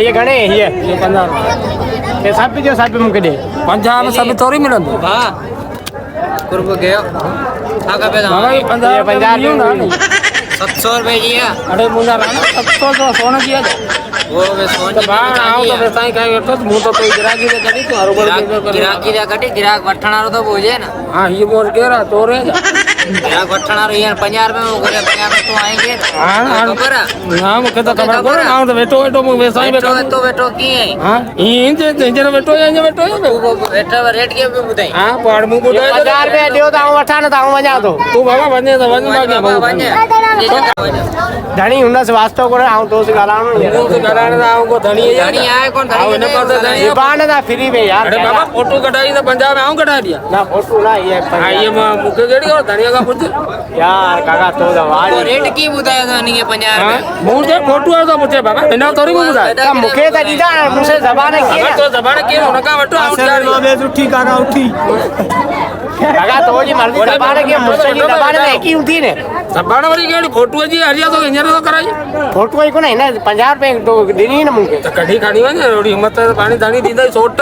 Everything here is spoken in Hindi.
ये घणे ये 50 ये सब जो सब मुके दे 50 में सब थोड़ी मिलंदो हां कुर्ब गयो आगा पे बाबा 50 नहीं 700 रुपए जी है अरे मुंडा 700 तो सोना किया वो वे सोना बाण आओ तो बेसाई काई वेठो मु तो कोई गिराकी दे कडी तो हरोबर गिराकी दे कडी गिराक वठणारो तो बोजे ना हां ये मोर केरा तोरे गिराक वठणारो ये 50 रुपए में करे 50 में तो आएंगे हां खबर हां मुके तो खबर कोन आओ तो वेठो वेठो मु बेसाई बेठो तो वेठो की है हां ई जे वेठो ये वेठो वेठो रेट के भी बुधाई हां पाड़ मु बुधाई 50 रुपए दियो तो आऊं वठा ना तो आऊं वजा तो तू बाबा वने तो वन मागे धनी उनस वास्तव को आऊं तो से गालाणो गालाणो आऊं को धनी आए कौन धनी ने पर धनी बाण ना फ्री में यार अरे बाबा फोटो कटाई तो पंजाब में आऊं कटा दिया ना फोटो ना ये ये मुके गेड़ी और धनिया का पूछ यार काका तो वाड़ रेट की बुधाया धनी के 50 रुपए मुझे फोटो आ तो पूछे बाबा बिना तोरी को बुधाया मुके त दीदा मुझे जबान के तो जबान के उनका वटो आउट यार बे उठी काका उठी काका तो जी मर्जी जबान के मुझसे जी जबान में की उठी ने जबान वाली गेड़ी फोटो जी हरिया तो इंजन तो कराई फोटो ही को नहीं ना 50 रुपए तो देनी ना मुके तो कढ़ी खानी है ना हिम्मत पानी दानी दीदा छोट